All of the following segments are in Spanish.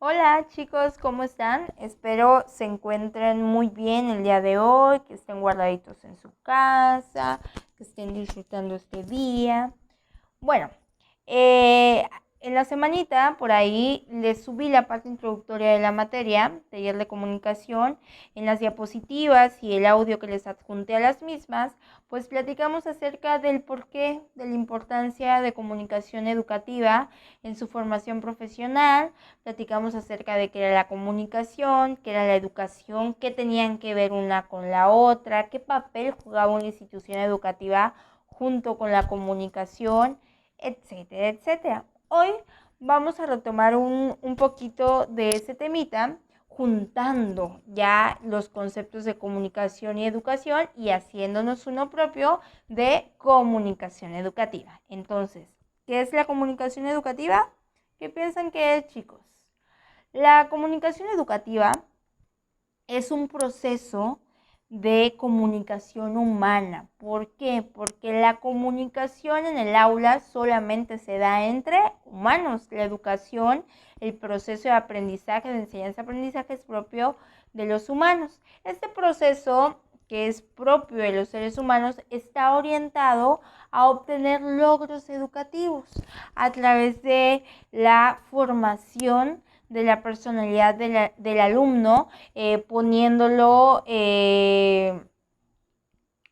Hola chicos, ¿cómo están? Espero se encuentren muy bien el día de hoy, que estén guardaditos en su casa, que estén disfrutando este día. Bueno, eh, en la semanita por ahí les subí la parte introductoria de la materia, taller de comunicación, en las diapositivas y el audio que les adjunté a las mismas, pues platicamos acerca del porqué, de la importancia de comunicación educativa en su formación profesional, platicamos acerca de qué era la comunicación, qué era la educación, qué tenían que ver una con la otra, qué papel jugaba una institución educativa junto con la comunicación, etcétera, etcétera. Hoy vamos a retomar un poquito de ese temita, juntando ya los conceptos de comunicación y educación y haciéndonos uno propio de comunicación educativa. Entonces, ¿qué es la comunicación educativa? ¿Qué piensan que es, chicos? La comunicación educativa es un proceso de comunicación humana. ¿Por qué? Porque la comunicación en el aula solamente se da entre humanos. La educación, el proceso de aprendizaje, de enseñanza-aprendizaje es propio de los humanos. Este proceso que es propio de los seres humanos está orientado a obtener logros educativos a través de la formación de la personalidad del alumno, poniéndolo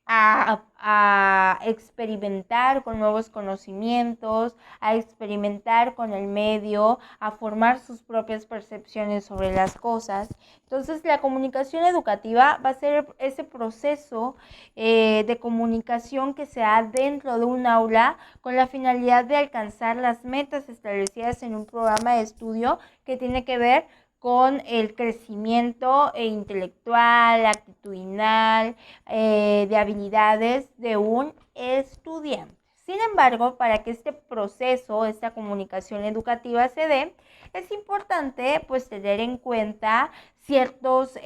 a experimentar con nuevos conocimientos, a experimentar con el medio, a formar sus propias percepciones sobre las cosas. Entonces, la comunicación educativa va a ser ese proceso de comunicación que se da dentro de un aula con la finalidad de alcanzar las metas establecidas en un programa de estudio que tiene que ver con el crecimiento intelectual, actitudinal, de habilidades de un estudiante. Sin embargo, para que este proceso, esta comunicación educativa se dé, es importante pues tener en cuenta ciertos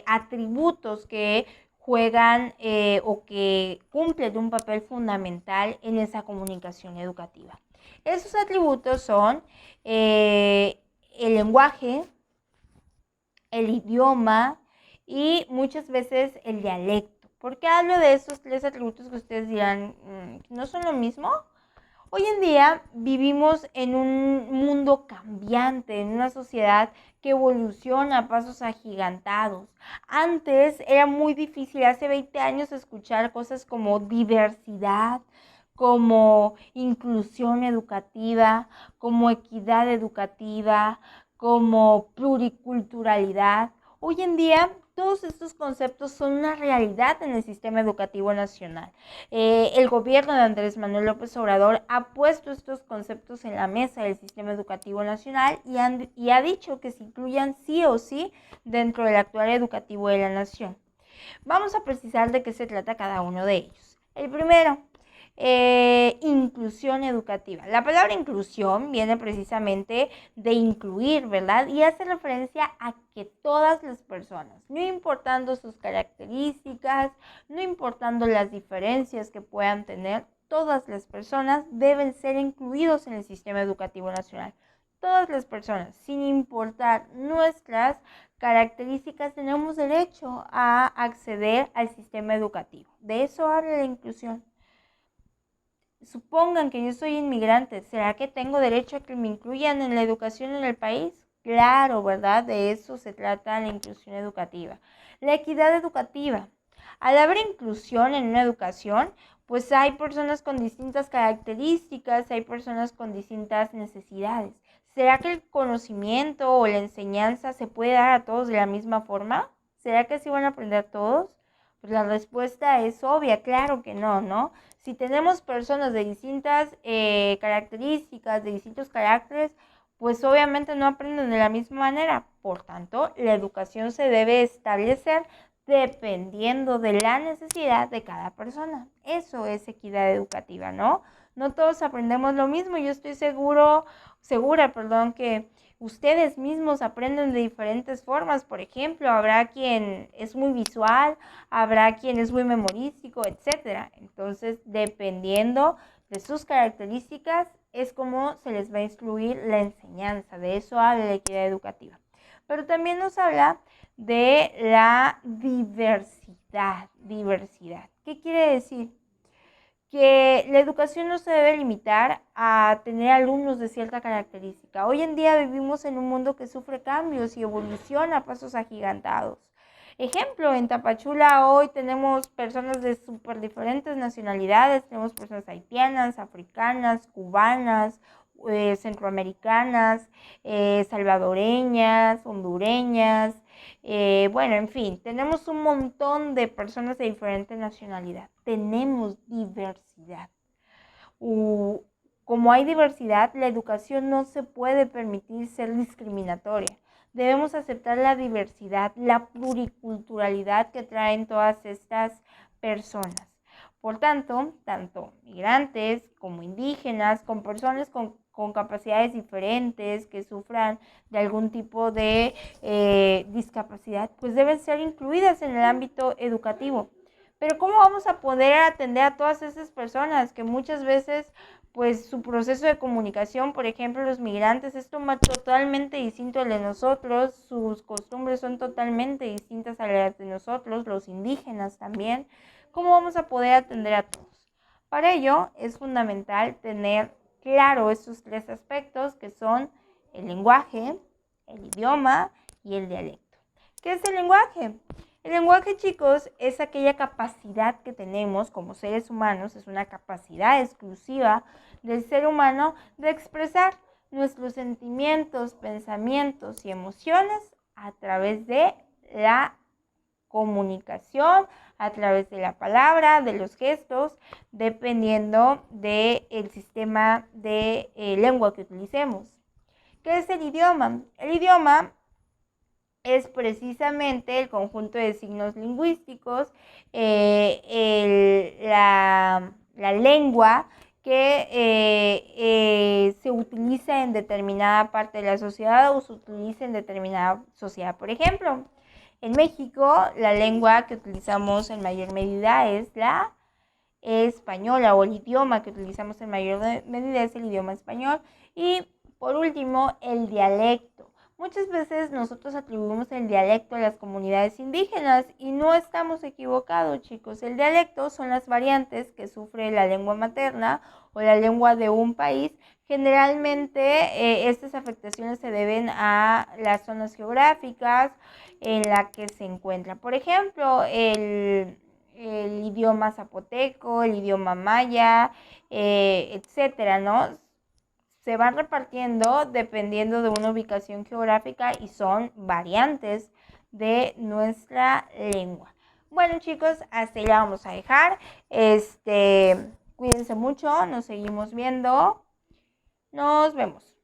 atributos que juegan o que cumplen un papel fundamental en esa comunicación educativa. Esos atributos son el lenguaje, el idioma y muchas veces el dialecto. ¿Por qué hablo de esos tres atributos que ustedes dirán, no son lo mismo? Hoy en día vivimos en un mundo cambiante, en una sociedad que evoluciona a pasos agigantados. Antes era muy difícil, hace 20 años, escuchar cosas como diversidad, como inclusión educativa, como equidad educativa, como pluriculturalidad. Hoy en día todos estos conceptos son una realidad en el sistema educativo nacional. El gobierno de Andrés Manuel López Obrador ha puesto estos conceptos en la mesa del sistema educativo nacional y ha dicho que se incluyan sí o sí dentro del actual educativo de la nación. Vamos a precisar de qué se trata cada uno de ellos. El primero, inclusión educativa. La palabra inclusión viene precisamente de incluir, ¿verdad? Y hace referencia a que todas las personas, no importando sus características, no importando las diferencias que puedan tener, todas las personas deben ser incluidos en el sistema educativo nacional. Todas las personas, sin importar nuestras características, tenemos derecho a acceder al sistema educativo. De eso habla la inclusión. Supongan que yo soy inmigrante, ¿será que tengo derecho a que me incluyan en la educación en el país? Claro, ¿verdad? De eso se trata la inclusión educativa. La equidad educativa. Al haber inclusión en una educación, pues hay personas con distintas características, hay personas con distintas necesidades. ¿Será que el conocimiento o la enseñanza se puede dar a todos de la misma forma? ¿Será que así van a aprender todos? Pues la respuesta es obvia, claro que no, ¿no? Si tenemos personas de distintas características, de distintos caracteres, pues obviamente no aprenden de la misma manera. Por tanto, la educación se debe establecer dependiendo de la necesidad de cada persona. Eso es equidad educativa, ¿no? No todos aprendemos lo mismo. Yo estoy segura, que ustedes mismos aprenden de diferentes formas. Por ejemplo, habrá quien es muy visual, habrá quien es muy memorístico, etcétera. Entonces, dependiendo de sus características, es como se les va a instruir la enseñanza. De eso habla la equidad educativa. Pero también nos habla de la diversidad. ¿Qué quiere decir? Que la educación no se debe limitar a tener alumnos de cierta característica. Hoy en día vivimos en un mundo que sufre cambios y evoluciona a pasos agigantados. Ejemplo, en Tapachula hoy tenemos personas de súper diferentes nacionalidades, tenemos personas haitianas, africanas, cubanas, centroamericanas, salvadoreñas, hondureñas, bueno, en fin, tenemos un montón de personas de diferente nacionalidad. Tenemos diversidad. Como hay diversidad, la educación no se puede permitir ser discriminatoria. Debemos aceptar la diversidad, la pluriculturalidad que traen todas estas personas. Por tanto, tanto migrantes como indígenas, con personas con capacidades diferentes que sufran de algún tipo de discapacidad, pues deben ser incluidas en el ámbito educativo. Pero ¿cómo vamos a poder atender a todas esas personas que muchas veces pues su proceso de comunicación, por ejemplo, los migrantes, es totalmente distinto al de nosotros, sus costumbres son totalmente distintas a las de nosotros, los indígenas también? ¿Cómo vamos a poder atender a todos? Para ello es fundamental tener claro estos tres aspectos que son el lenguaje, el idioma y el dialecto. ¿Qué es el lenguaje? El lenguaje, chicos, es aquella capacidad que tenemos como seres humanos, es una capacidad exclusiva del ser humano de expresar nuestros sentimientos, pensamientos y emociones a través de la comunicación, a través de la palabra, de los gestos, dependiendo del sistema de lengua que utilicemos. ¿Qué es el idioma? El idioma es precisamente el conjunto de signos lingüísticos, la lengua que se utiliza en determinada parte de la sociedad o se utiliza en determinada sociedad. Por ejemplo, en México la lengua que utilizamos en mayor medida es la española, o el idioma que utilizamos en mayor medida es el idioma español. Y por último, el dialecto. Muchas veces nosotros atribuimos el dialecto a las comunidades indígenas y no estamos equivocados, chicos. El dialecto son las variantes que sufre la lengua materna o la lengua de un país. Generalmente estas afectaciones se deben a las zonas geográficas en las que se encuentra. Por ejemplo, el idioma zapoteco, el idioma maya, etcétera, ¿no? Se van repartiendo dependiendo de una ubicación geográfica y son variantes de nuestra lengua. Bueno, chicos, hasta ahí la vamos a dejar. Cuídense mucho, nos seguimos viendo. Nos vemos.